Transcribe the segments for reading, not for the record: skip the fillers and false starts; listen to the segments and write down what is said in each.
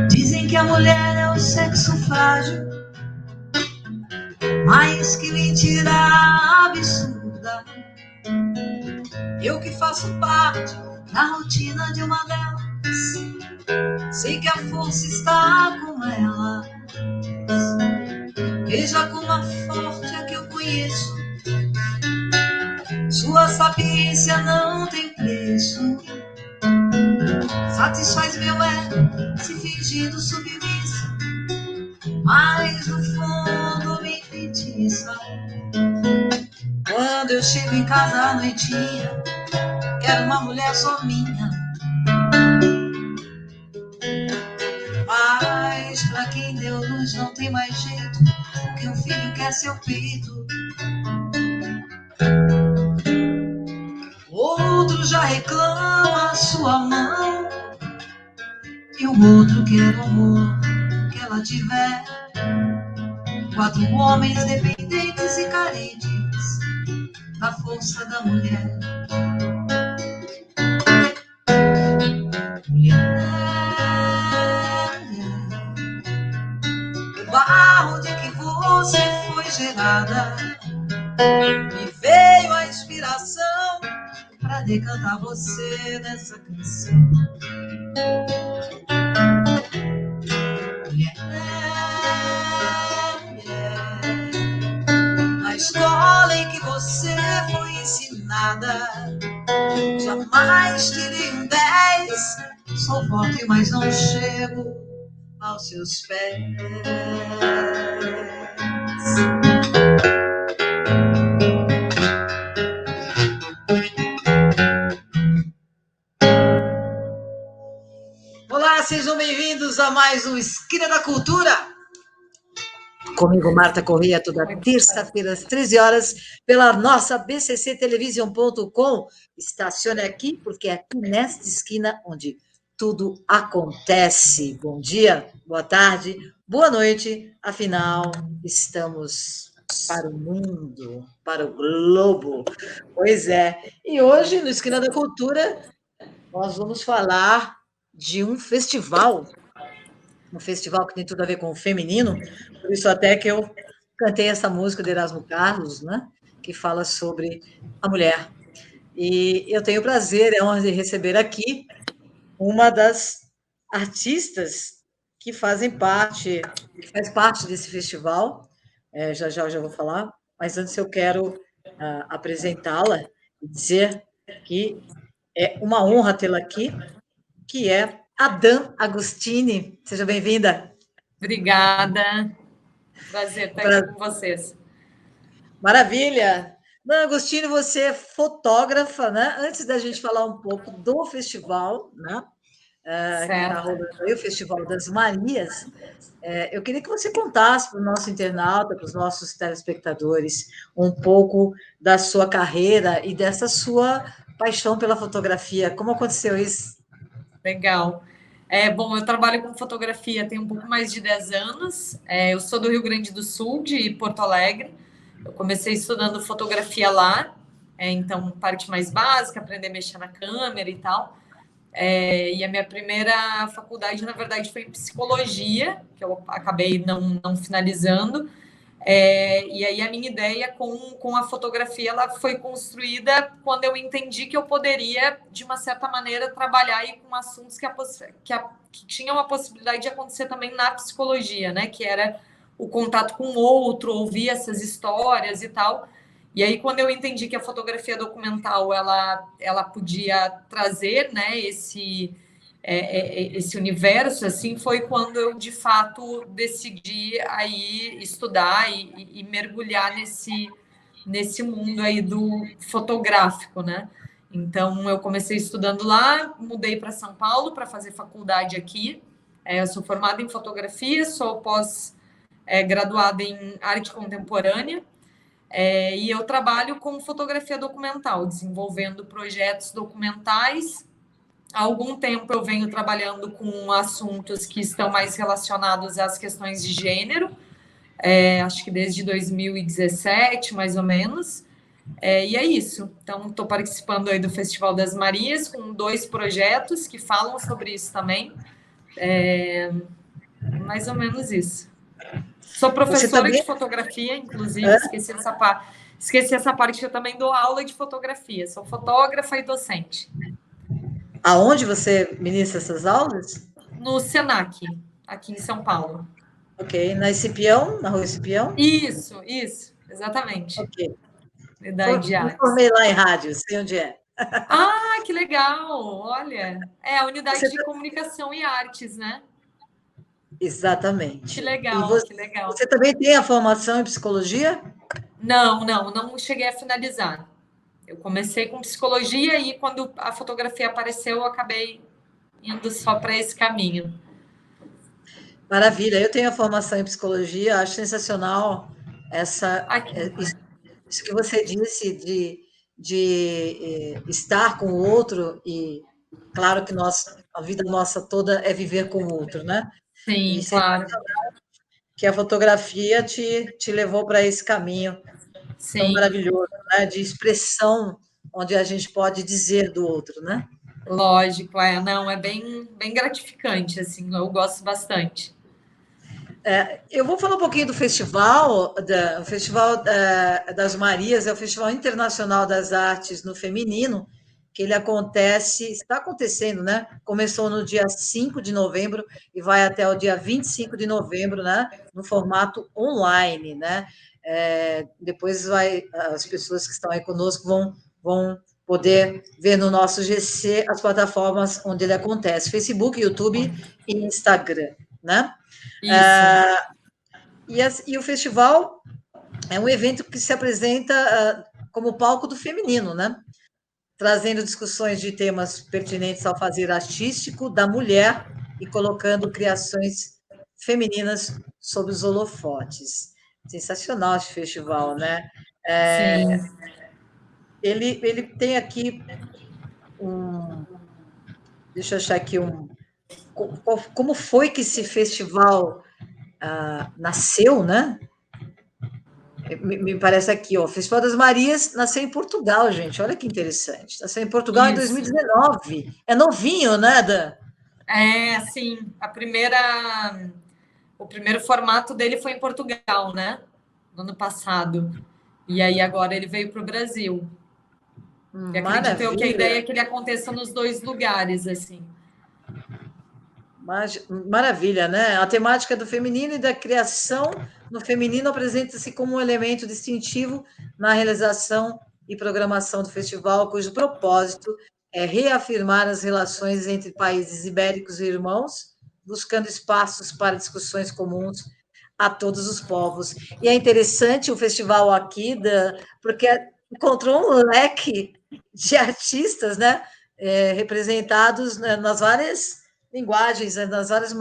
Dizem que a mulher é o sexo frágil, mas que mentira absurda. Eu que faço parte da rotina de uma delas, sei que a força está com elas. Veja como a forte é que eu conheço, sua sapiência não tem preço. Satisfaz meu ego se fingindo submissa, mas no fundo me enfeitiça. Quando eu chego em casa à noitinha, quero uma mulher só minha. Mas pra quem deu luz não tem mais jeito, porque um filho quer seu peito. Outro já reclama sua mão, e o outro quer o amor que ela tiver. 4 homens dependentes e carentes da força da mulher. Mulher, o barro de que você foi gerada, me veio a inspiração pra decantar você nessa canção. Na escola em que você foi ensinada, jamais tirei um 10. Sou forte, mas não chego aos seus pés. Olá, sejam bem-vindos a mais um Esquina da Cultura. Comigo, Marta Corrêa, toda terça-feira, às 13 horas, pela nossa bcctelevision.com. Estacione aqui, porque é aqui nesta esquina onde tudo acontece. Bom dia, boa tarde, boa noite. Afinal, estamos para o mundo, para o globo. Pois é. E hoje, no Esquina da Cultura, nós vamos falar de um festival que tem tudo a ver com o feminino, por isso até que eu cantei essa música de Erasmo Carlos, né, que fala sobre a mulher. E eu tenho o prazer e a honra de receber aqui uma das artistas que faz parte desse festival, já eu já vou falar, mas antes eu quero apresentá-la e dizer que é uma honra tê-la aqui, que é a Dan Agostini. Seja bem-vinda. Obrigada. Prazer estar aqui com vocês. Maravilha. Dan Agostini, você é fotógrafa, né? Antes da gente falar um pouco do festival, né? Que está rolando aí, o Festival das Marias, eu queria que você contasse para o nosso internauta, para os nossos telespectadores, um pouco da sua carreira e dessa sua paixão pela fotografia. Como aconteceu isso? Legal. Bom, eu trabalho com fotografia tem um pouco mais de 10 anos. Eu sou do Rio Grande do Sul, de Porto Alegre. Eu comecei estudando fotografia lá, então, parte mais básica, aprender a mexer na câmera e tal. E a minha primeira faculdade, na verdade, foi em psicologia, que eu acabei não finalizando. E aí a minha ideia com a fotografia ela foi construída quando eu entendi que eu poderia, de uma certa maneira, trabalhar aí com assuntos que tinham a possibilidade de acontecer também na psicologia, né? Que era o contato com o outro, ouvir essas histórias e tal. E aí, quando eu entendi que a fotografia documental ela podia trazer, né, esse universo, assim, foi quando eu, de fato, decidi aí estudar e mergulhar nesse mundo aí do fotográfico, né? Então, eu comecei estudando lá, mudei para São Paulo para fazer faculdade aqui. Eu sou formada em fotografia, sou graduada em arte contemporânea. E eu trabalho com fotografia documental, desenvolvendo projetos documentais. Há algum tempo eu venho trabalhando com assuntos que estão mais relacionados às questões de gênero, acho que desde 2017, mais ou menos. E é isso. Então, estou participando aí do Festival das Marias com 2 projetos que falam sobre isso também. Mais ou menos isso. Sou professora de fotografia, inclusive, esqueci essa parte que eu também dou aula de fotografia. Sou fotógrafa e docente. Aonde você ministra essas aulas? No Senac, aqui em São Paulo. Ok, na Escipião, na Rua Escipião? Isso, exatamente. Ok. Me formei lá em rádio, sei onde é. Ah, que legal! Olha, a unidade de comunicação e artes, né? Exatamente. Que legal, que legal. Você também tem a formação em psicologia? Não cheguei a finalizar. Eu comecei com psicologia e quando a fotografia apareceu, eu acabei indo só para esse caminho. Maravilha. Eu tenho a formação em psicologia, acho sensacional isso que você disse de estar com o outro e claro que a vida nossa toda é viver com o outro, né? Sim, claro. Que a fotografia te levou para esse caminho tão maravilhoso, né? De expressão, onde a gente pode dizer do outro, né? Lógico, não, é bem gratificante, assim, eu gosto bastante. Eu vou falar um pouquinho do festival, o Festival das Marias, é o Festival Internacional das Artes no Feminino, que ele está acontecendo, né? Começou no dia 5 de novembro e vai até o dia 25 de novembro, né? No formato online, né? Depois as pessoas que estão aí conosco vão poder ver no nosso GC as plataformas onde ele acontece, Facebook, YouTube e Instagram, né? E o festival é um evento que se apresenta como palco do feminino, né? Trazendo discussões de temas pertinentes ao fazer artístico da mulher e colocando criações femininas sob os holofotes. Sensacional esse festival, né? Ele tem aqui deixa eu achar aqui como foi que esse festival nasceu, né? Me parece aqui, ó, o Festival das Marias nasceu em Portugal, gente. Olha que interessante. Nasceu em Portugal em 2019. É novinho, né, Dan? Sim. O primeiro formato dele foi em Portugal, né? No ano passado. E aí agora ele veio para o Brasil. E acredito eu que a ideia é que ele aconteça nos 2 lugares, assim. Maravilha, né? A temática do feminino e da criação no feminino apresenta-se como um elemento distintivo na realização e programação do festival, cujo propósito é reafirmar as relações entre países ibéricos e irmãos, buscando espaços para discussões comuns a todos os povos. E é interessante o festival aqui, porque encontrou um leque de artistas, né? Representados nas várias linguagens, nas várias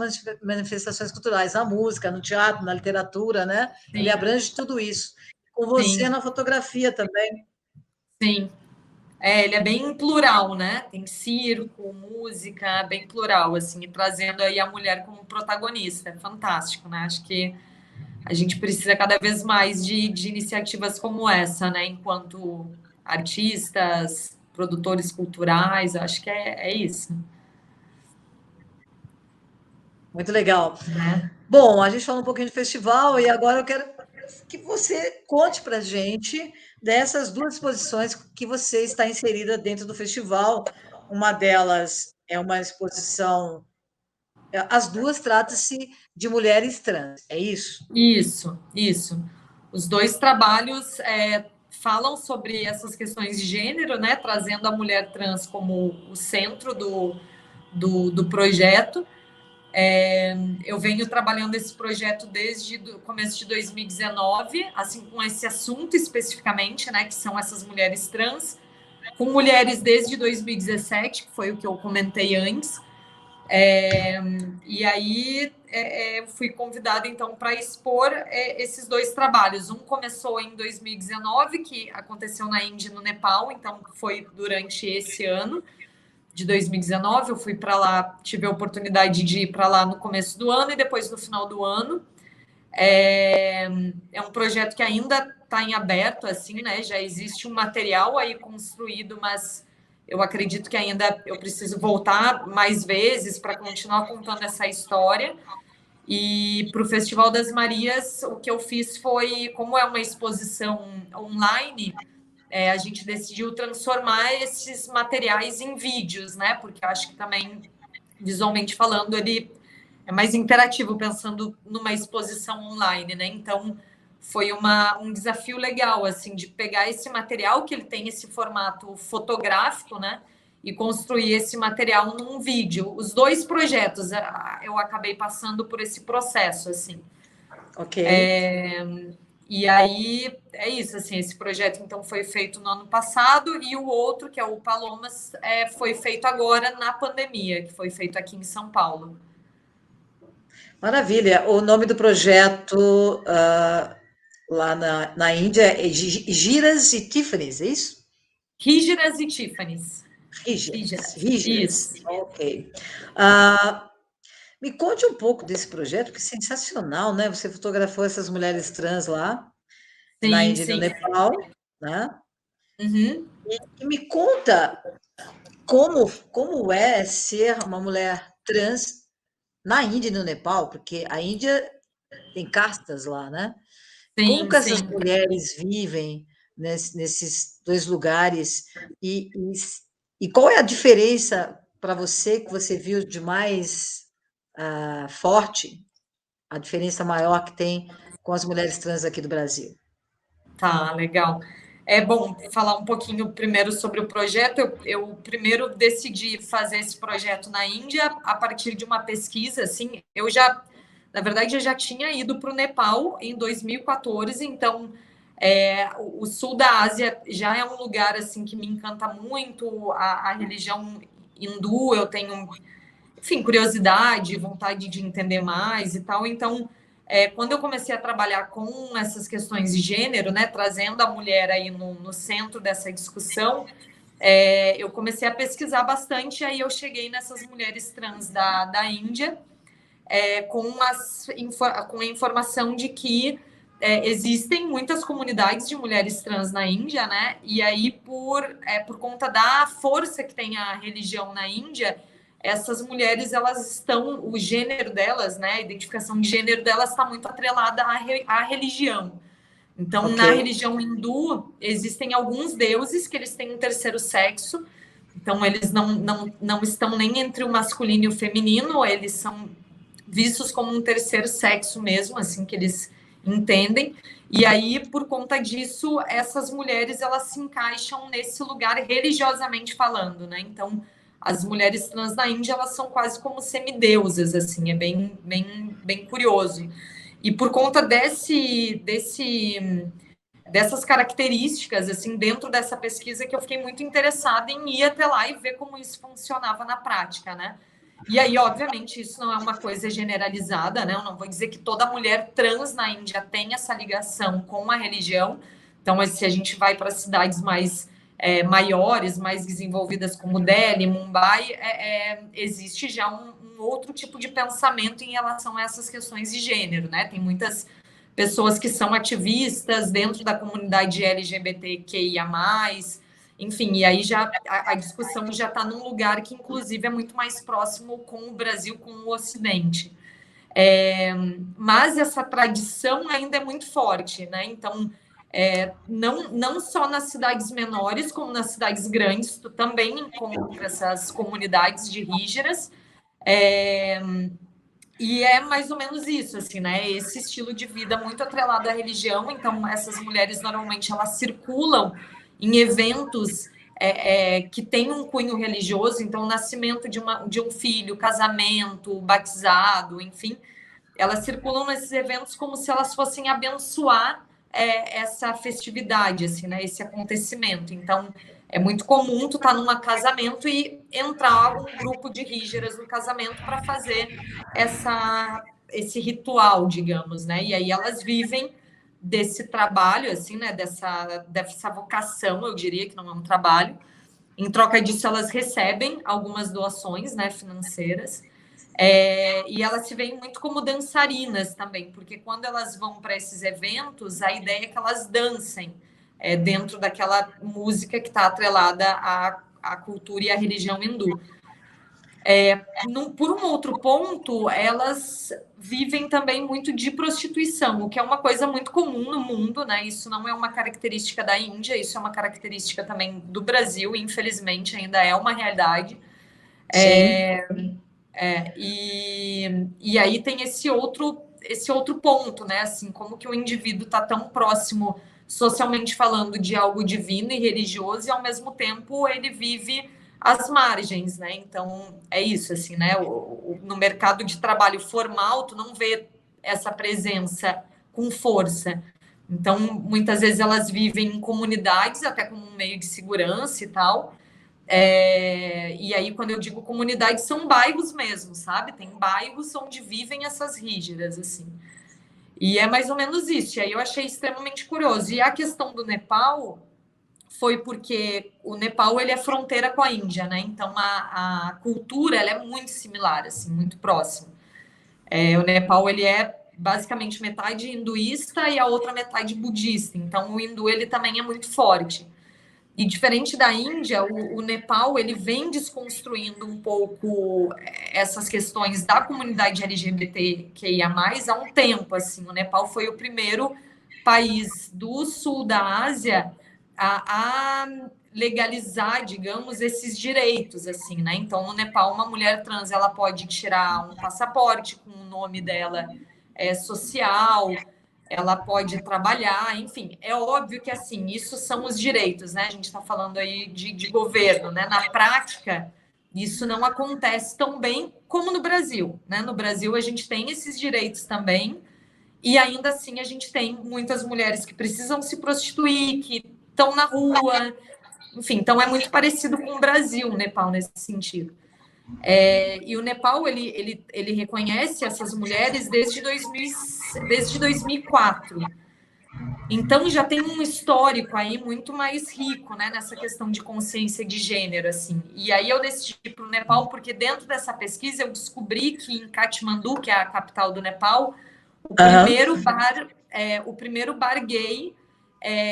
manifestações culturais, na música, no teatro, na literatura, né? Sim. Ele abrange tudo isso. Com você Sim. Na fotografia também. Sim. Ele é bem plural, né? Tem circo, música, bem plural, assim, e trazendo aí a mulher como protagonista. É fantástico, né? Acho que a gente precisa cada vez mais de iniciativas como essa, né? Enquanto artistas, produtores culturais, acho que é isso. Muito legal. Bom, a gente falou um pouquinho de festival e agora eu quero que você conte para a gente dessas 2 exposições que você está inserida dentro do festival. Uma delas é uma exposição. As 2 tratam-se de mulheres trans, é isso? Isso. Os 2 trabalhos falam sobre essas questões de gênero, né? Trazendo a mulher trans como o centro do projeto. Eu venho trabalhando esse projeto desde o começo de 2019, assim, com esse assunto especificamente, né, que são essas mulheres trans, com mulheres desde 2017, que foi o que eu comentei antes. E aí eu fui convidada, então, para expor esses dois trabalhos. Um começou em 2019, que aconteceu na Índia e no Nepal, então foi durante esse ano de 2019. Eu fui para lá, tive a oportunidade de ir para lá no começo do ano e depois no final do ano. É um projeto que ainda está em aberto, assim, né? Já existe um material aí construído, mas eu acredito que ainda eu preciso voltar mais vezes para continuar contando essa história. E para o Festival das Marias, o que eu fiz foi, como é uma exposição online, a gente decidiu transformar esses materiais em vídeos, né? Porque eu acho que também, visualmente falando, ele é mais interativo, pensando numa exposição online, né? Então, foi um desafio legal, assim, de pegar esse material, que ele tem esse formato fotográfico, né? E construir esse material num vídeo. Os dois projetos, eu acabei passando por esse processo, assim. Ok. E aí, é isso, assim, esse projeto, então, foi feito no ano passado, e o outro, que é o Palomas, foi feito agora na pandemia, que foi feito aqui em São Paulo. Maravilha. O nome do projeto lá na Índia é Giras e Tiffany's, é isso? Rígidas e Tiffany's. Rígidas. Isso. Ok. Me conte um pouco desse projeto, que é sensacional, né? Você fotografou essas mulheres trans lá, na Sim, Índia e no sim. Nepal, né? Uhum. E me conta como é ser uma mulher trans na Índia e no Nepal, porque a Índia tem castas lá, né? Como Sim, que essas sim. mulheres vivem nesses dois lugares e qual é a diferença para você que você viu de mais forte, a diferença maior que tem com as mulheres trans aqui do Brasil? Tá, legal. É bom falar um pouquinho primeiro sobre o projeto. Eu primeiro decidi fazer esse projeto na Índia a partir de uma pesquisa, assim, na verdade, eu já tinha ido para o Nepal em 2014, então o sul da Ásia já é um lugar assim que me encanta muito, a religião hindu, eu tenho, enfim, curiosidade, vontade de entender mais e tal. Então, quando eu comecei a trabalhar com essas questões de gênero, né, trazendo a mulher aí no centro dessa discussão, eu comecei a pesquisar bastante, aí eu cheguei nessas mulheres trans da Índia, com a informação de que existem muitas comunidades de mulheres trans na Índia, né? E aí, por conta da força que tem a religião na Índia, essas mulheres, elas estão, o gênero delas, né? A identificação de gênero delas está muito atrelada à religião. Então, Ok, na religião hindu, existem alguns deuses que eles têm um terceiro sexo. Então, eles não estão nem entre o masculino e o feminino, eles são vistos como um terceiro sexo mesmo, assim que eles entendem. E aí, por conta disso, essas mulheres elas se encaixam nesse lugar religiosamente falando, né? Então, as mulheres trans na Índia elas são quase como semideusas, assim, é bem curioso. E por conta dessas características, assim, dentro dessa pesquisa, que eu fiquei muito interessada em ir até lá e ver como isso funcionava na prática, né? E aí, obviamente, isso não é uma coisa generalizada, né? Eu não vou dizer que toda mulher trans na Índia tem essa ligação com a religião. Então, se a gente vai para cidades mais maiores, mais desenvolvidas como Delhi, Mumbai, existe já um outro tipo de pensamento em relação a essas questões de gênero, né? Tem muitas pessoas que são ativistas dentro da comunidade LGBTQIA+, enfim, e aí já a discussão já está num lugar que, inclusive, é muito mais próximo com o Brasil, com o Ocidente. Mas essa tradição ainda é muito forte, né? Então, não só nas cidades menores, como nas cidades grandes, tu também encontra essas comunidades de rígidas, e é mais ou menos isso, assim, né? Esse estilo de vida muito atrelado à religião. Então, essas mulheres normalmente elas circulam em eventos que têm um cunho religioso. Então, o nascimento de um filho, casamento, batizado, enfim, elas circulam nesses eventos como se elas fossem abençoar essa festividade, assim, né? Esse acontecimento. Então, é muito comum tu estar num casamento e entrar um grupo de rígeras no casamento para fazer esse ritual, digamos, né? E aí elas vivem desse trabalho, assim, né? Dessa vocação, eu diria que não é um trabalho. Em troca disso, elas recebem algumas doações, né, financeiras. E elas se veem muito como dançarinas também, porque quando elas vão para esses eventos, a ideia é que elas dancem dentro daquela música que está atrelada à cultura e à religião hindu. Por um outro ponto, elas vivem também muito de prostituição, o que é uma coisa muito comum no mundo, né? Isso não é uma característica da Índia, isso é uma característica também do Brasil, e infelizmente ainda é uma realidade. Sim. E aí tem esse outro ponto, né? Assim, como que o indivíduo está tão próximo, socialmente falando, de algo divino e religioso, e ao mesmo tempo ele vive às margens, né? Então é isso, assim, né? No mercado de trabalho formal, tu não vê essa presença com força. Então, muitas vezes elas vivem em comunidades, até como um meio de segurança e tal. E aí, quando eu digo comunidade, são bairros mesmo, sabe? Tem bairros onde vivem essas rígidas, assim. E é mais ou menos isso. E aí eu achei extremamente curioso. E a questão do Nepal foi porque o Nepal, ele é fronteira com a Índia, né? Então, a cultura, ela é muito similar, assim, muito próxima. O Nepal, ele é basicamente metade hinduísta e a outra metade budista. Então, o hindu, ele também é muito forte. E diferente da Índia, o Nepal ele vem desconstruindo um pouco essas questões da comunidade LGBTQIA+, há um tempo. Assim. O Nepal foi o primeiro país do sul da Ásia a legalizar, digamos, esses direitos. Assim, né? Então, no Nepal, uma mulher trans ela pode tirar um passaporte com o nome dela social, ela pode trabalhar, enfim, é óbvio que assim, isso são os direitos, né? A gente está falando aí de governo, né? Na prática, isso não acontece tão bem como no Brasil, né? No Brasil, a gente tem esses direitos também, e ainda assim a gente tem muitas mulheres que precisam se prostituir, que estão na rua, enfim, então é muito parecido com o Brasil, o Nepal, nesse sentido. E o Nepal ele reconhece essas mulheres desde 2004. Então já tem um histórico aí muito mais rico, né, nessa questão de consciência de gênero, assim. E aí eu decidi ir para o Nepal porque dentro dessa pesquisa eu descobri que em Katmandu, que é a capital do Nepal, o primeiro bar gay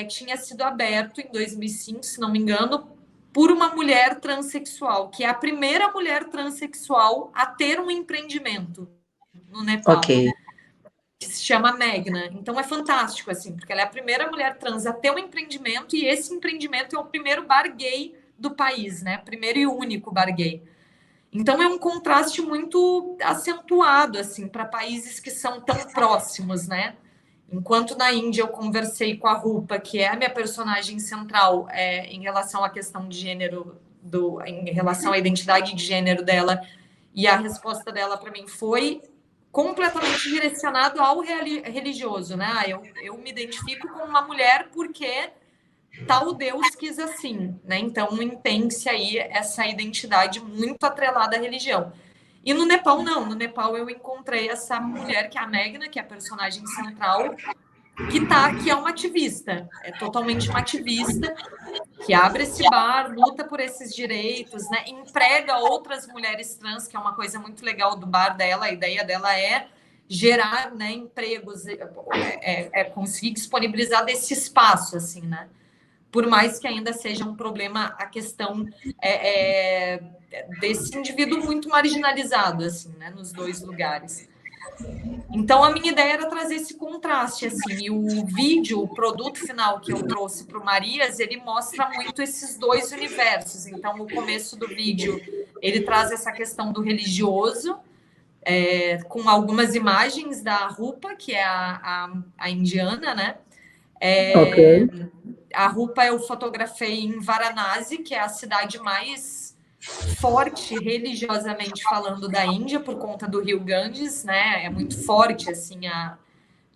tinha sido aberto em 2005, se não me engano, por uma mulher transexual, que é a primeira mulher transexual a ter um empreendimento no Nepal. Ok. Que se chama Megna. Então é fantástico, assim, porque ela é a primeira mulher trans a ter um empreendimento, e esse empreendimento é o primeiro bar gay do país, né? Primeiro e único bar gay. Então é um contraste muito acentuado, assim, para países que são tão próximos, né? Enquanto na Índia eu conversei com a Rupa, que é a minha personagem central em relação à questão de gênero, em relação à identidade de gênero dela, e a resposta dela para mim foi completamente direcionado ao religioso, né? Eu me identifico como uma mulher porque tal Deus quis assim, né? Então entende-se aí essa identidade muito atrelada à religião. E no Nepal, não. No Nepal, eu encontrei essa mulher, que é a Megna, que é a personagem central, que é uma ativista. É totalmente uma ativista, que abre esse bar, luta por esses direitos, né? Emprega outras mulheres trans, que é uma coisa muito legal do bar dela. A ideia dela é gerar, né, empregos, conseguir disponibilizar desse espaço, assim, né? Por mais que ainda seja um problema a questão desse indivíduo muito marginalizado, assim, né, nos dois lugares. Então, a minha ideia era trazer esse contraste, assim, e o vídeo, o produto final que eu trouxe para o Marias, ele mostra muito esses dois universos. Então, o começo do vídeo, ele traz essa questão do religioso, com algumas imagens da Rupa, que é a indiana, né? Ok. A Rupa eu fotografei em Varanasi, que é a cidade mais forte religiosamente falando da Índia, por conta do rio Ganges, né? É muito forte, assim,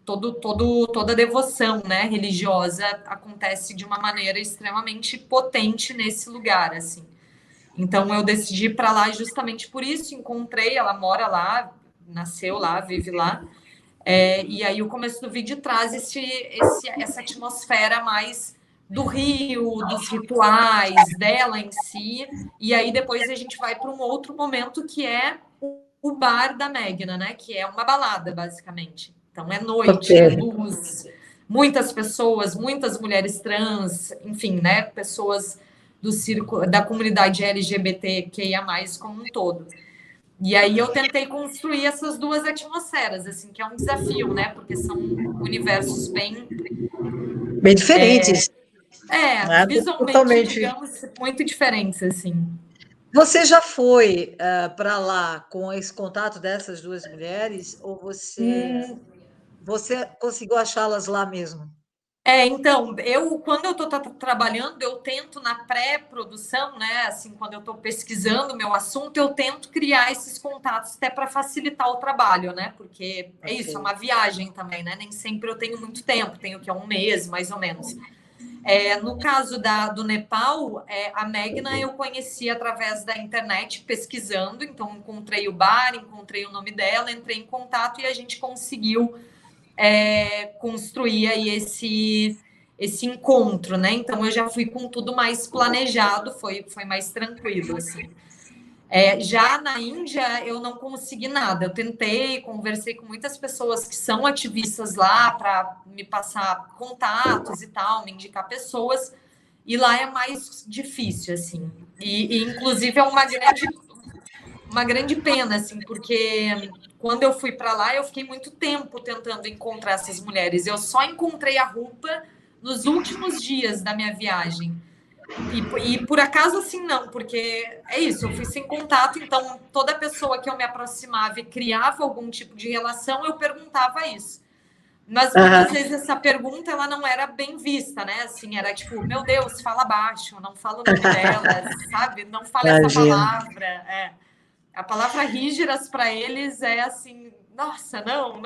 toda a devoção, né, religiosa acontece de uma maneira extremamente potente nesse lugar, assim. Então eu decidi ir para lá justamente por isso, encontrei, ela mora lá, nasceu lá, vive lá. E aí o começo do vídeo traz essa atmosfera mais do Rio, dos rituais, dela em si, e aí depois a gente vai para um outro momento que é o bar da Magna, né? Que é uma balada, basicamente. Então é noite, é luz, muitas pessoas, muitas mulheres trans, enfim, né? Pessoas do círculo, da comunidade LGBTQIA+, como um todo. E aí eu tentei construir essas duas atmosferas, assim, que é um desafio, né? Porque são universos bem diferentes. Visualmente, totalmente, digamos, muito diferentes, assim. Você já foi para lá com esse contato dessas duas mulheres ou você conseguiu achá-las lá mesmo? Então, quando eu estou trabalhando, eu tento na pré-produção, né? Assim, quando eu estou pesquisando o meu assunto, eu tento criar esses contatos até para facilitar o trabalho, né? Porque é isso, é uma viagem também, né? Nem sempre eu tenho muito tempo, tenho que 1 mês, mais ou menos. No caso do Nepal, a Magna eu conheci através da internet, pesquisando, então encontrei o bar, encontrei o nome dela, entrei em contato e a gente conseguiu construir aí esse encontro, né? Então eu já fui com tudo mais planejado, foi mais tranquilo, assim. Já na Índia eu não consegui nada. Eu tentei, conversei com muitas pessoas que são ativistas lá para me passar contatos e tal, me indicar pessoas, e lá é mais difícil, assim. E inclusive é uma grande pena, assim, porque quando eu fui para lá, eu fiquei muito tempo tentando encontrar essas mulheres. Eu só encontrei a Rupa nos últimos dias da minha viagem. E por acaso, assim, não, porque é isso, eu fui sem contato, então toda pessoa que eu me aproximava e criava algum tipo de relação, eu perguntava isso. Mas muitas vezes essa pergunta, ela não era bem vista, né? Assim, era tipo, meu Deus, fala baixo, não fala o nome dela, sabe? Não fala essa palavra. A palavra rígidas para eles é assim, nossa, não.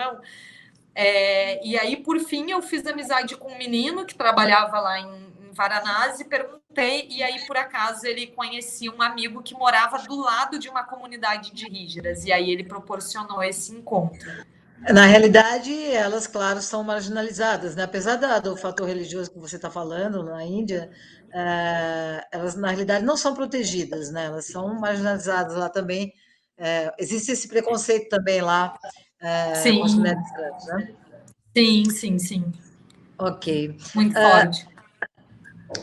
E aí, por fim, eu fiz amizade com um menino que trabalhava lá em Varanasi, perguntei, e aí, por acaso, ele conhecia um amigo que morava do lado de uma comunidade de rígidas, e aí ele proporcionou esse encontro. Na realidade, elas, claro, são marginalizadas, né? Apesar do fator religioso que você está falando na Índia, elas, na realidade, não são protegidas, né? Elas são marginalizadas lá também. Existe esse preconceito também lá com as mulheres trans, né? Sim. Ok. Muito forte.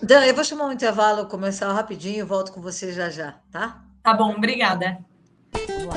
Dan, eu vou chamar um intervalo comercial rapidinho e volto com você já, tá? Tá bom, obrigada. Vamos lá.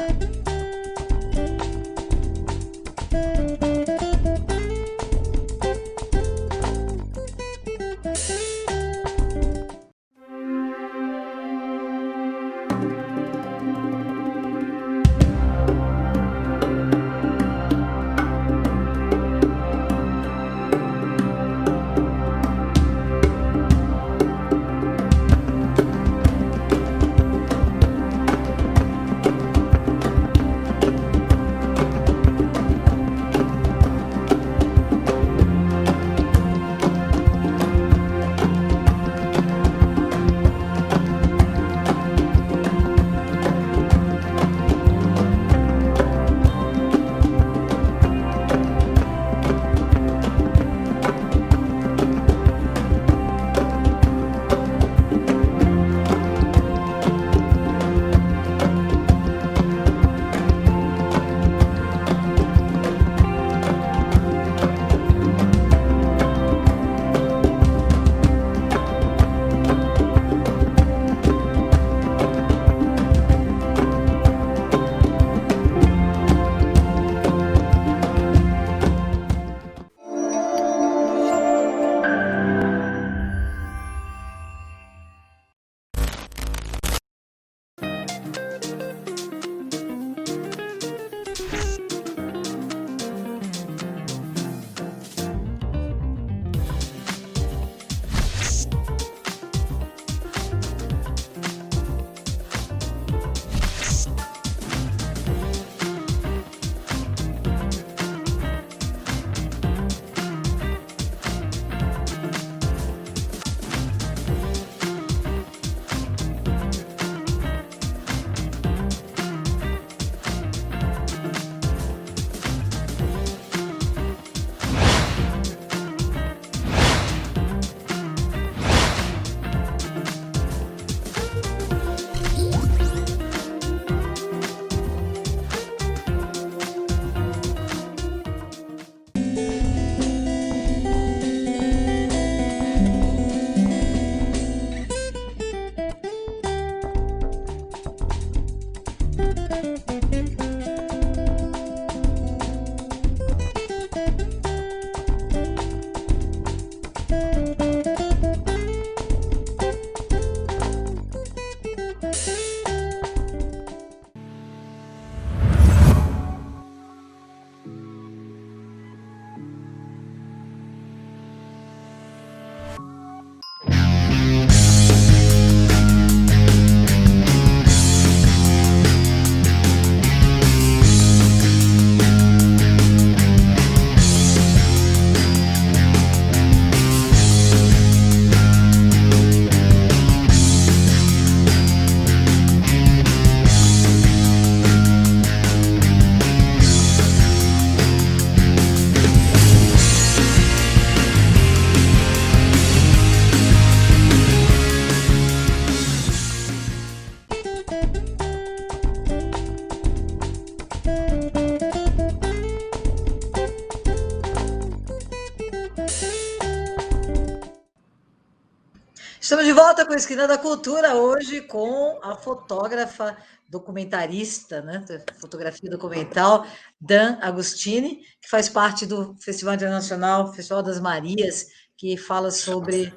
Estamos de volta com a Esquina da Cultura, hoje com a fotógrafa documentarista, né, fotografia documental, Dan Agostini, que faz parte do Festival Internacional, Festival das Marias, que fala sobre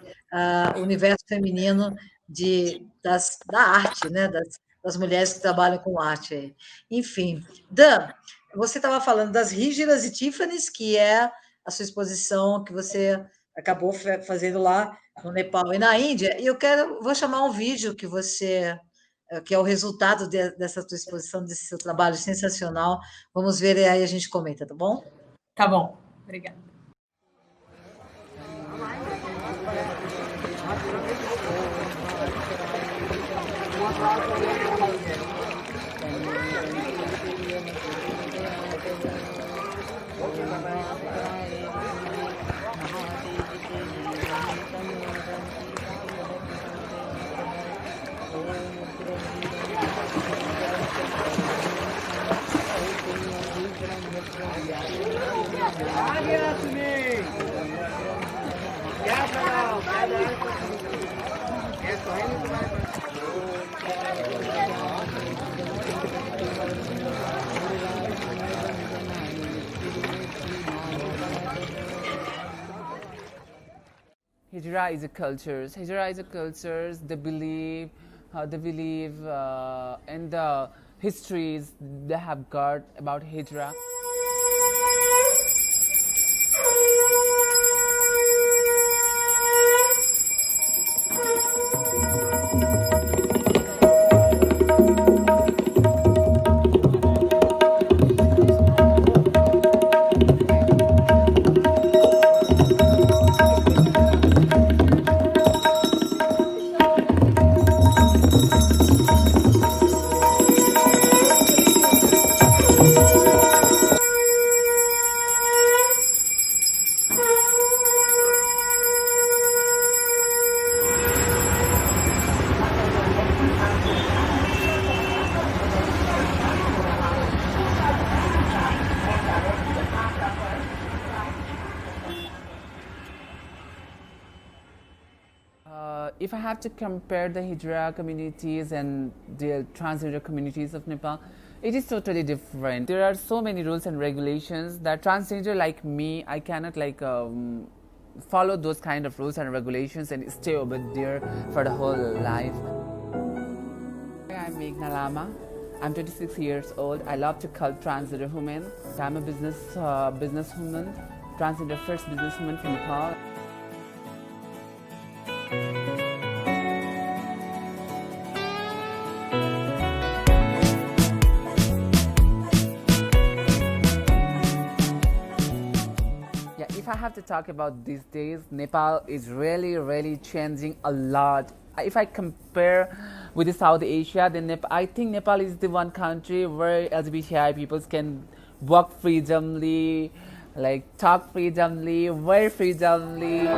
o universo feminino da arte, né, das mulheres que trabalham com arte. Enfim, Dan, você estava falando das Rígidas e Tiffany's, que é a sua exposição que você acabou fazendo lá no Nepal e na Índia, e vou chamar um vídeo que é o resultado dessa tua exposição, desse seu trabalho sensacional. Vamos ver e aí a gente comenta, tá bom? Tá bom, obrigada. Hijra is a cultures. Hijra is a cultures. They believe in the histories they have got about Hijra. If I have to compare the Hijra communities and the transgender communities of Nepal, it is totally different. There are so many rules and regulations that transgender like me, I cannot follow those kind of rules and regulations and stay over there for the whole life. I'm Meghna Lama. I'm 26 years old. I love to call transgender women. I'm a businesswoman, transgender first businesswoman from Nepal. If I have to talk about these days, Nepal is really changing a lot. If I compare with the South Asia, then I think Nepal is the one country where LGBTI people can walk freedomly, talk freedomly, wear freedomly.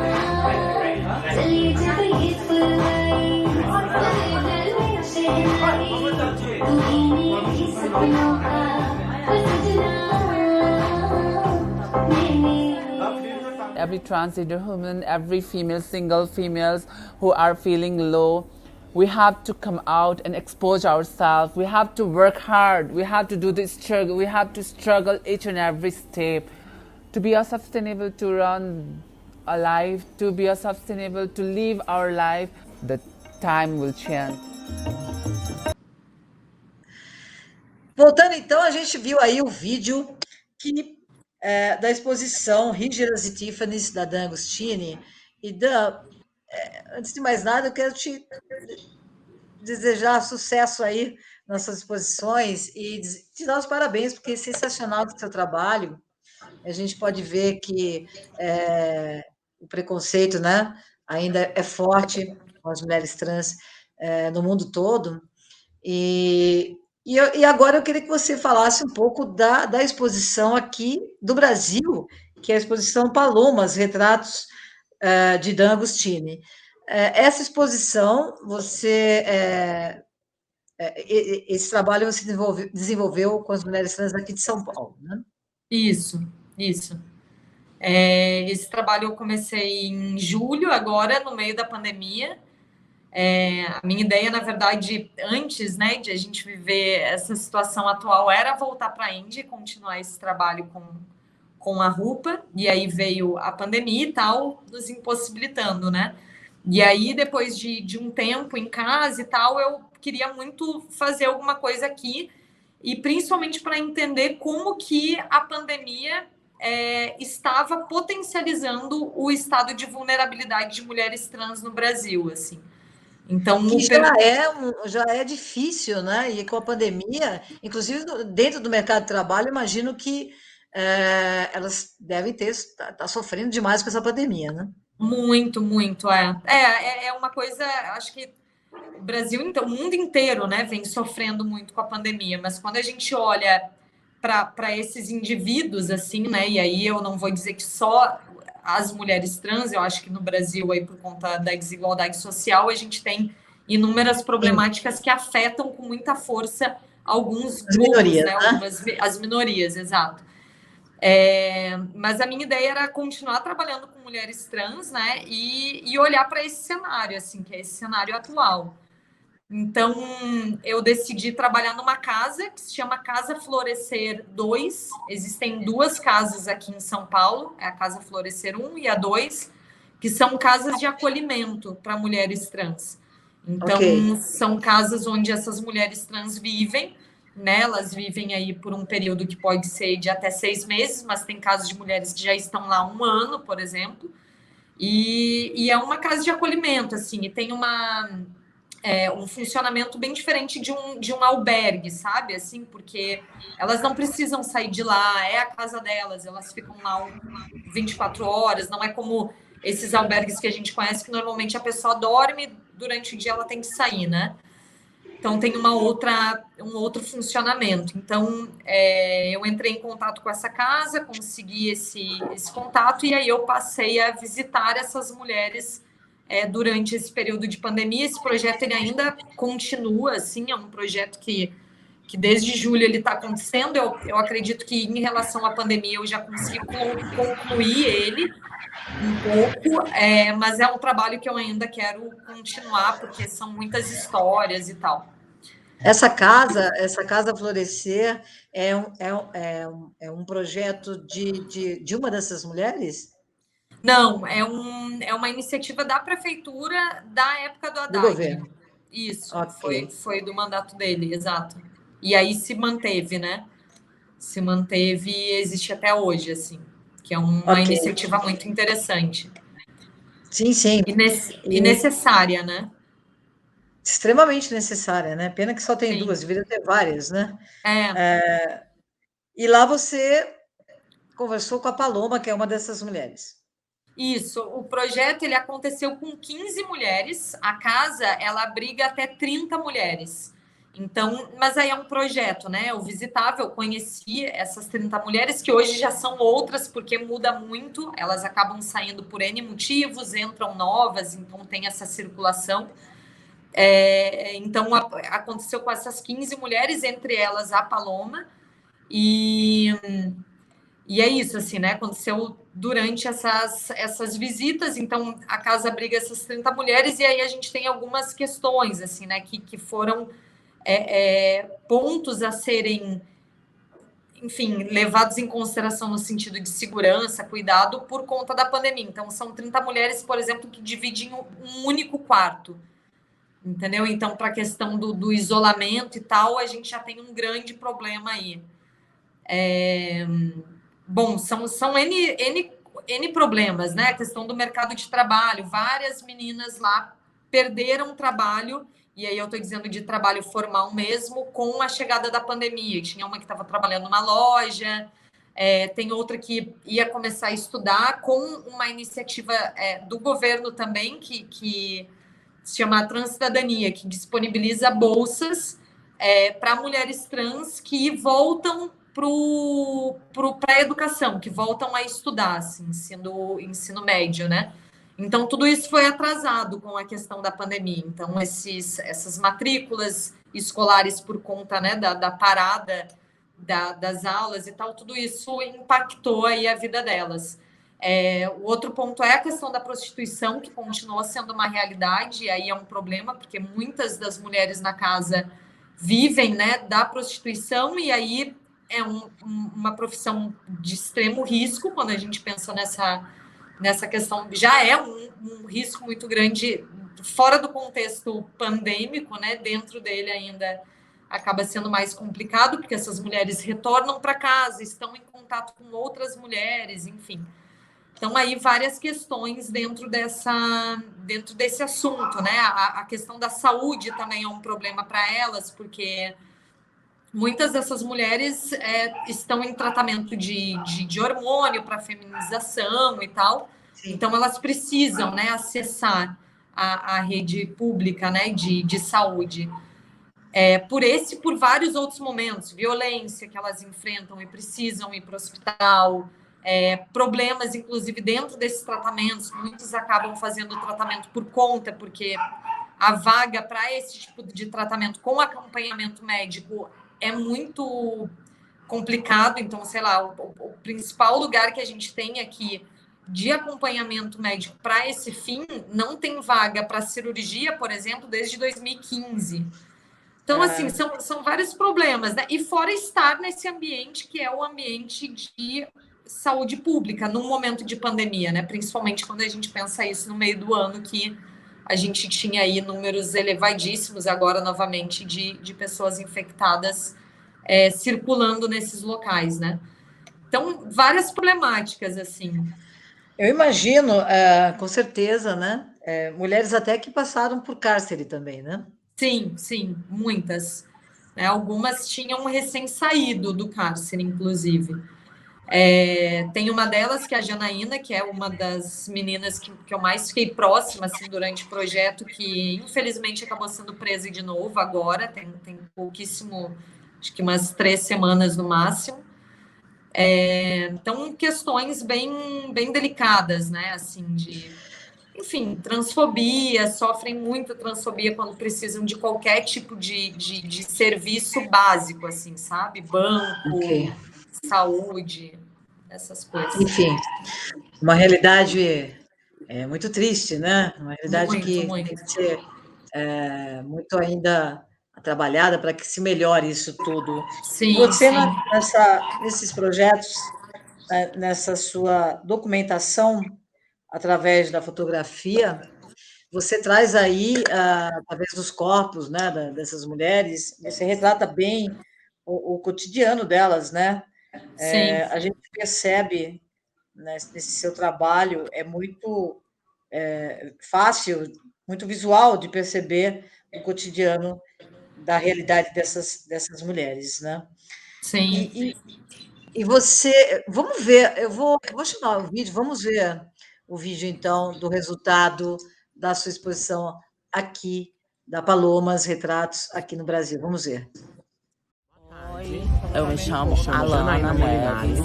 Every transgender woman, every single females who are feeling low, we have to come out and expose ourselves. We have to work hard. We have to do this struggle. We have to struggle each and every step to be sustainable, to run a life, to be sustainable, to live our life. The time will change. Voltando então, a gente viu aí o vídeo da exposição Rígidas e Tiffany's, da Dan Agostini. E Dan, antes de mais nada, eu quero te desejar sucesso aí nas suas exposições e te dar os parabéns, porque é sensacional o seu trabalho. A gente pode ver que o preconceito, né, ainda é forte com as mulheres trans no mundo todo. E agora eu queria que você falasse um pouco da exposição aqui do Brasil, que é a exposição Palomas, Retratos de Dan Agostini. Essa exposição, esse trabalho você desenvolveu com as mulheres trans aqui de São Paulo, né? Isso. Esse trabalho eu comecei em julho, agora, no meio da pandemia. A minha ideia, na verdade, antes, né, de a gente viver essa situação atual, era voltar para a Índia e continuar esse trabalho com a Rupa, e aí veio a pandemia e tal, nos impossibilitando, né? E aí, depois de um tempo em casa e tal, eu queria muito fazer alguma coisa aqui, e principalmente para entender como que a pandemia estava potencializando o estado de vulnerabilidade de mulheres trans no Brasil, assim. Então, Que já é difícil, né? E com a pandemia, inclusive dentro do mercado de trabalho, imagino que elas devem tá sofrendo demais com essa pandemia, né? muito, muito, é uma coisa, acho que o Brasil, então, o mundo inteiro, né, vem sofrendo muito com a pandemia, mas quando a gente olha para esses indivíduos, assim, né, e aí eu não vou dizer que só as mulheres trans, eu acho que no Brasil, aí, por conta da desigualdade social, a gente tem inúmeras Sim, problemáticas que afetam com muita força alguns as grupos, minorias, né, né? as minorias, exato. Mas a minha ideia era continuar trabalhando com mulheres trans, né, e olhar para esse cenário, assim, que é esse cenário atual. Então, eu decidi trabalhar numa casa que se chama Casa Florescer 2. Existem duas casas aqui em São Paulo, é a Casa Florescer 1 e a 2, que são casas de acolhimento para mulheres trans. Ok. Então, são casas onde essas mulheres trans vivem, né? Elas vivem aí por um período que pode ser de até 6 meses, mas tem casos de mulheres que já estão lá 1 ano, por exemplo. E é uma casa de acolhimento, assim, e tem um funcionamento bem diferente de um albergue, sabe? Assim, porque elas não precisam sair de lá, é a casa delas, elas ficam lá 24 horas, não é como esses albergues que a gente conhece, que normalmente a pessoa dorme, durante o dia ela tem que sair, né? Então tem um outro funcionamento. Então eu entrei em contato com essa casa, consegui esse contato, e aí eu passei a visitar essas mulheres durante esse período de pandemia. Esse projeto ele ainda continua, assim, é um projeto que desde julho ele está acontecendo. Eu acredito que em relação à pandemia eu já consegui concluir ele um pouco, mas é um trabalho que eu ainda quero continuar, porque são muitas histórias e tal. Essa casa Florescer é um projeto de uma dessas mulheres? Não, é uma iniciativa da prefeitura da época do Do Haddad. governo. Isso, Ok, foi do mandato dele, exato. E aí se manteve, né? Se manteve e existe até hoje, assim, que é uma ok. iniciativa muito interessante Sim, sim. e E necessária, né? extremamente necessária, né? Pena que só tem Sim. duas, deveria ter várias, né? É, E lá você conversou com a Paloma, que é uma dessas mulheres. isso. O projeto ele aconteceu com 15 mulheres. A casa ela abriga até 30 mulheres. Então, mas aí é um projeto, né? Eu visitava, eu conheci essas 30 mulheres, que hoje já são outras, porque muda muito, elas acabam saindo por N motivos, entram novas, então tem essa circulação. Então, aconteceu com essas 15 mulheres, entre elas a Paloma, e é isso, assim, né? Aconteceu durante essas visitas, então a casa abriga essas 30 mulheres, e aí a gente tem algumas questões, assim, né? Que foram pontos a serem, enfim, levados em consideração no sentido de segurança, cuidado, por conta da pandemia. Então, são 30 mulheres, por exemplo, que dividem um único quarto, entendeu? Então, para a questão do isolamento e tal, a gente já tem um grande problema aí. Bom, são N problemas, né? A questão do mercado de trabalho. Várias meninas lá perderam trabalho, e aí eu estou dizendo de trabalho formal mesmo, com a chegada da pandemia. Tinha uma que estava trabalhando numa loja, tem outra que ia começar a estudar, com uma iniciativa do governo também, que se chama Transcidadania, que disponibiliza bolsas para mulheres trans que voltam para a educação, que voltam a estudar, assim, ensino médio, né? Então, tudo isso foi atrasado com a questão da pandemia. Então, essas matrículas escolares por conta, né, da parada das aulas e tal, tudo isso impactou aí a vida delas. O outro ponto é a questão da prostituição, que continua sendo uma realidade, e aí é um problema, porque muitas das mulheres na casa vivem, né, da prostituição, e aí é uma profissão de extremo risco, quando a gente pensa nessa questão, já é um risco muito grande fora do contexto pandêmico, né, dentro dele ainda acaba sendo mais complicado, porque essas mulheres retornam para casa, estão em contato com outras mulheres, enfim. Então, aí, várias questões dentro desse assunto, né? A questão da saúde também é um problema para elas, porque muitas dessas mulheres estão em tratamento de hormônio para feminização e tal. Sim. Então, elas precisam, né, acessar a rede pública, né, de saúde. Por vários outros momentos, violência que elas enfrentam e precisam ir para o hospital, problemas, inclusive, dentro desses tratamentos, muitos acabam fazendo o tratamento por conta, porque a vaga para esse tipo de tratamento com acompanhamento médico é muito complicado. Então, sei lá, o principal lugar que a gente tem aqui de acompanhamento médico para esse fim não tem vaga para cirurgia, por exemplo, desde 2015. Então, assim, são vários problemas, né? E fora estar nesse ambiente que é o ambiente de saúde pública, num momento de pandemia, né? Principalmente quando a gente pensa isso no meio do ano, que a gente tinha aí números elevadíssimos agora, novamente, de pessoas infectadas circulando nesses locais, né? Então, várias problemáticas, assim. Eu imagino, com certeza, né? Mulheres até que passaram por cárcere também, né? Sim, muitas. Algumas tinham recém-saído do cárcere, inclusive. Tem uma delas, que é a Janaína, que é uma das meninas que eu mais fiquei próxima assim, durante o projeto, que infelizmente acabou sendo presa de novo agora, tem pouquíssimo, acho que umas 3 semanas no máximo. Então, questões bem delicadas, né? Assim, enfim, transfobia, sofrem muita transfobia quando precisam de qualquer tipo de serviço básico, assim, sabe? Banco, saúde, essas coisas. Enfim, uma realidade muito triste, né? Uma realidade muito. Tem que ser muito ainda trabalhada para que se melhore isso tudo. Sim, Você, sim. nesses projetos, nessa sua documentação, através da fotografia, você traz aí, através dos corpos, né, dessas mulheres, você retrata bem o cotidiano delas, né? Sim. A gente percebe, né, nesse seu trabalho, é muito fácil, muito visual de perceber o cotidiano da realidade dessas mulheres, né? Sim. E você, vamos ver, eu vou chamar o vídeo, vamos ver o vídeo, então, do resultado da sua exposição aqui, da Palomas Retratos, aqui no Brasil. Vamos ver. Oi, eu me chamo Alana Neves.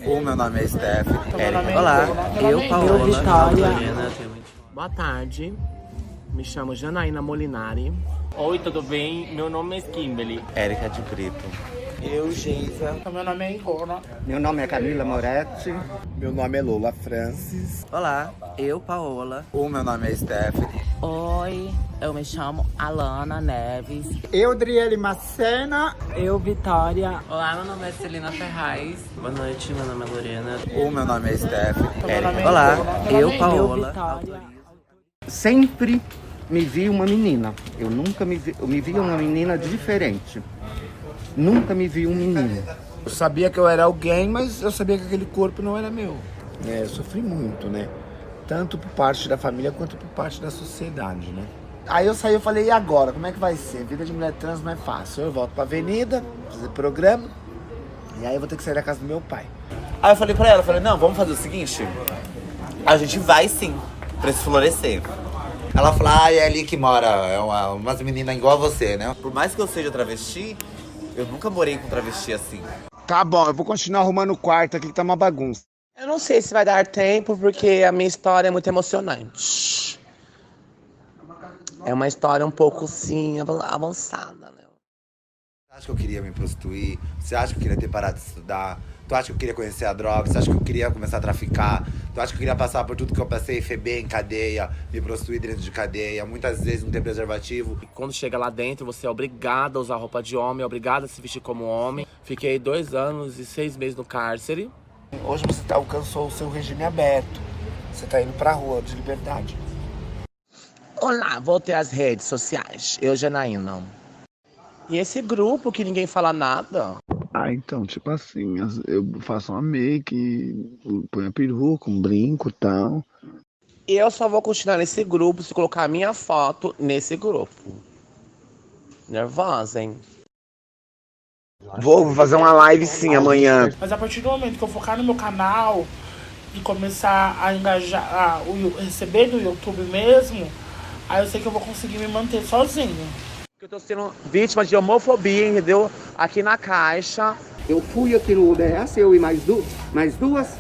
O meu nome é Stephanie. Olá, eu, Paola. Vitória. Boa tarde, me chamo Janaína Molinari. Oi, tudo bem? Meu nome é Kimberly. Érica de Brito. Eu, Geisa. Meu nome é Igor. Meu nome é Camila Moretti. Meu nome é Lola Francis. Olá, eu, Paola. O meu nome é Stephanie. Oi, eu me chamo Alana Neves. Eu, Driele Macena. Eu, Vitória. Olá, meu nome é Celina Ferraz. Boa noite, meu nome é Lorena. O meu nome é Stephanie. Olá, eu, Paola. Sempre me vi uma menina. Eu me vi uma menina diferente. Nunca me vi um menino. Eu sabia que eu era alguém, mas eu sabia que aquele corpo não era meu. Eu sofri muito, né? Tanto por parte da família quanto por parte da sociedade, né? Aí eu saí e falei, e agora? Como é que vai ser? Vida de mulher trans não é fácil. Eu volto pra avenida, fazer programa, e aí eu vou ter que sair da casa do meu pai. Aí eu falei pra ela, não, vamos fazer o seguinte, a gente vai sim, pra esse florescer. Ela falou, é ali que mora umas meninas igual a você, né? Por mais que eu seja travesti, eu nunca morei com travesti assim. Tá bom, eu vou continuar arrumando o quarto aqui que tá uma bagunça. Eu não sei se vai dar tempo, porque a minha história é muito emocionante. É uma história um pouco, sim, avançada, né? acha que eu queria me prostituir? Você acha que eu queria ter parado de estudar? Tu acha que eu queria conhecer a droga? Você acha que eu queria começar a traficar? Tu acha que eu queria passar por tudo que eu passei, FEBEM em cadeia, me prostituir dentro de cadeia, muitas vezes não ter preservativo? E quando chega lá dentro, você é obrigado a usar roupa de homem, é obrigado a se vestir como homem. Fiquei 2 anos e 6 meses no cárcere. Hoje você alcançou o seu regime aberto. Você tá indo pra rua de liberdade. Olá, voltei às redes sociais. Eu, Janaína. E esse grupo que ninguém fala nada? Então, tipo assim, eu faço uma make, ponho a peruca, um brinco e tal. Eu só vou continuar nesse grupo se colocar a minha foto nesse grupo. Nervosa, hein? Vou fazer uma live sim amanhã. Mas a partir do momento que eu focar no meu canal e começar a engajar, receber do YouTube mesmo, aí eu sei que eu vou conseguir me manter sozinho. Eu tô sendo vítima de homofobia, entendeu? Aqui na Caixa. Eu fui aqui no UBS, eu e mais duas.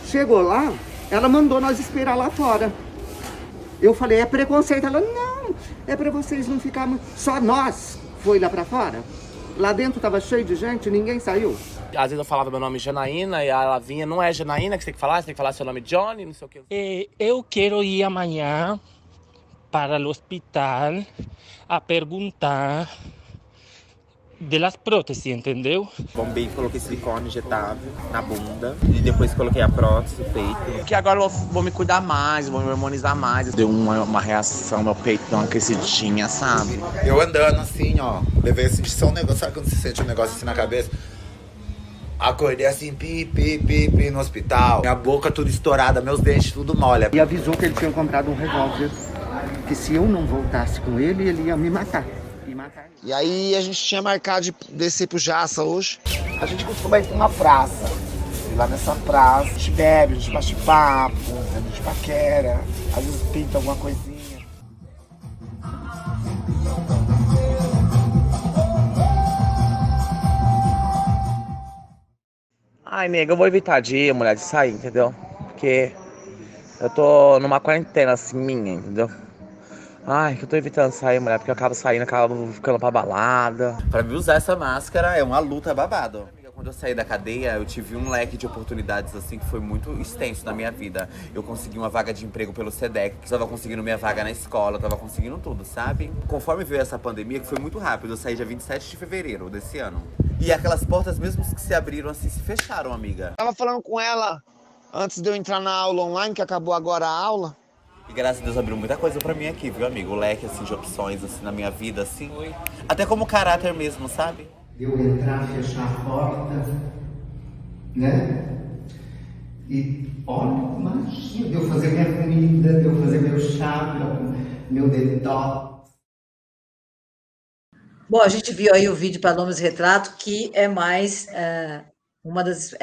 Chegou lá, ela mandou nós esperar lá fora. Eu falei, é preconceito. Ela, não, é pra vocês não ficarem... Só nós foi lá pra fora. Lá dentro tava cheio de gente, ninguém saiu. Às vezes eu falava meu nome Janaína e ela vinha, não é Janaína que você tem que falar, você tem que falar seu nome Johnny, não sei o que. Eu quero ir amanhã para o hospital a perguntar das próteses, entendeu? Bombei, coloquei silicone injetável na bunda e depois coloquei a prótese, o peito. Que agora eu vou me cuidar mais, vou me harmonizar mais. Deu uma reação, meu peito deu uma crescidinha, sabe? Eu andando assim, ó, levei esse de só um negócio, sabe quando você sente um negócio assim na cabeça? Acordei assim, pi, no hospital. Minha boca tudo estourada, meus dentes tudo mole. E avisou que ele tinha comprado um revólver. Que se eu não voltasse com ele, ele ia me matar. E aí a gente tinha marcado de descer pro Jaça hoje. A gente costuma ir pra uma praça. E lá nessa praça a gente bebe, a gente bate papo, a gente paquera, às vezes pinta alguma coisinha. Ai, nega, eu vou evitar de ir, mulher, de sair, entendeu? Porque eu tô numa quarentena assim minha, entendeu? Ai, que eu tô evitando sair, mulher, porque eu acabo saindo, acabo ficando pra balada. Pra mim, usar essa máscara é uma luta babado. Quando eu saí da cadeia, eu tive um leque de oportunidades assim que foi muito extenso na minha vida. Eu consegui uma vaga de emprego pelo SEDEC, que tava conseguindo minha vaga na escola, tava conseguindo tudo, sabe? Conforme veio essa pandemia, que foi muito rápido, eu saí dia 27 de fevereiro desse ano. E aquelas portas mesmo que se abriram assim, se fecharam, amiga. Tava falando com ela antes de eu entrar na aula online, que acabou agora a aula. E graças a Deus abriu muita coisa pra mim aqui, viu, amigo? O leque, assim, de opções, assim, na minha vida, assim. Até como caráter mesmo, sabe? Eu entrar, fechar a porta, né? E, olha, imagina, de eu fazer minha comida, de eu fazer meu chá, meu detox. Bom, a gente viu aí o vídeo Palomas Retrato, que é mais uma das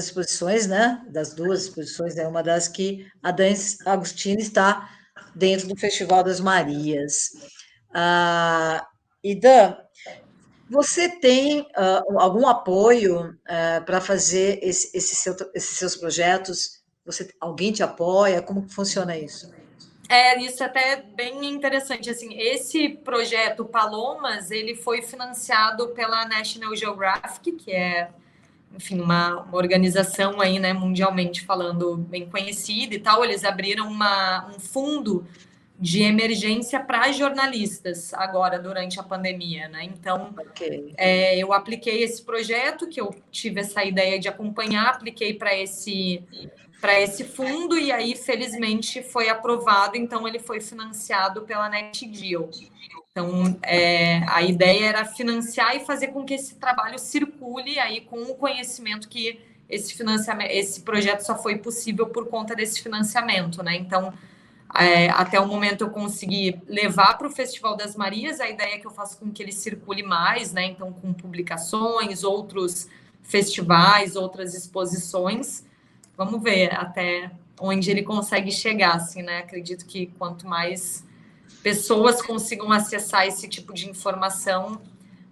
exposições, né? Das duas exposições, é uma das que a Dan Agostini está dentro do Festival das Marias. E Dan, você tem algum apoio para fazer esses seus projetos? Alguém te apoia? Como que funciona isso? Isso é até bem interessante. Assim, esse projeto Palomas, ele foi financiado pela National Geographic, que é, enfim, uma organização aí, né, mundialmente falando, bem conhecida e tal. Eles abriram um fundo de emergência para jornalistas agora, durante a pandemia, né? Então, eu apliquei esse projeto, que eu tive essa ideia de acompanhar, apliquei para esse fundo, e aí, felizmente, foi aprovado, então ele foi financiado pela NetGeo. Então, a ideia era financiar e fazer com que esse trabalho circule aí com o conhecimento que esse projeto só foi possível por conta desse financiamento, né? Então, até o momento eu consegui levar para o Festival das Marias, a ideia é que eu faça com que ele circule mais, né? Então, com publicações, outros festivais, outras exposições. Vamos ver até onde ele consegue chegar, assim, né? Acredito que quanto mais pessoas consigam acessar esse tipo de informação,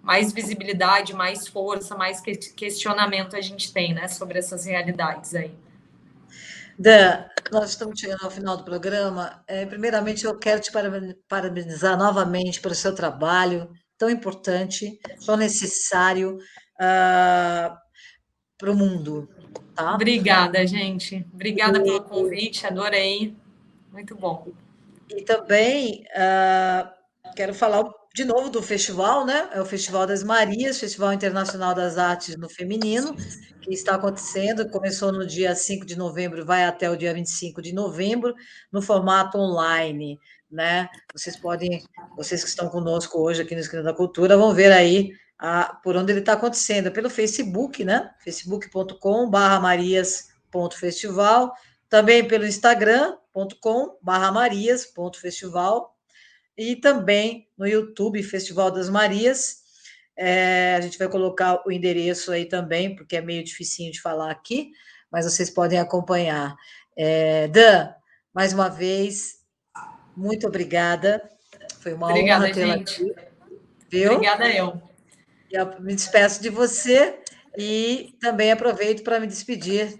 mais visibilidade, mais força, mais questionamento a gente tem, né? Sobre essas realidades aí. Dan, nós estamos chegando ao final do programa. Primeiramente, eu quero te parabenizar novamente pelo seu trabalho, tão importante, tão necessário para o mundo, tá? Obrigada, gente. Obrigada pelo convite, adorei. Muito bom. E também quero falar de novo do festival, né? É o Festival das Marias, Festival Internacional das Artes no Feminino, que está acontecendo, começou no dia 5 de novembro, vai até o dia 25 de novembro, no formato online, né? Vocês que estão conosco hoje aqui no Esquina da Cultura, vão ver aí por onde ele está acontecendo, pelo Facebook, né? facebook.com/marias.festival, também pelo instagram.com/marias.festival, e também no YouTube, Festival das Marias. A gente vai colocar o endereço aí também, porque é meio dificinho de falar aqui, mas vocês podem acompanhar. Dan, mais uma vez, muito obrigada. Foi uma honra tê-la aqui. Viu? Obrigada eu. Eu me despeço de você e também aproveito para me despedir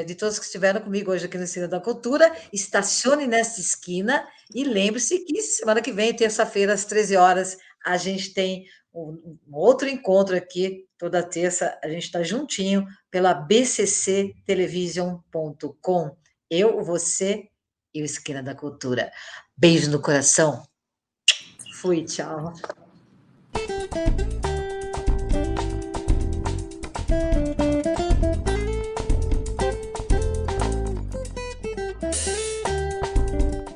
de todos que estiveram comigo hoje aqui no Esquina da Cultura. Estacione nessa esquina e lembre-se que semana que vem, terça-feira, às 13 horas, a gente tem um outro encontro aqui, toda terça, a gente está juntinho pela bcctelevision.com. Eu, você e o Esquina da Cultura. Beijo no coração. Fui, tchau.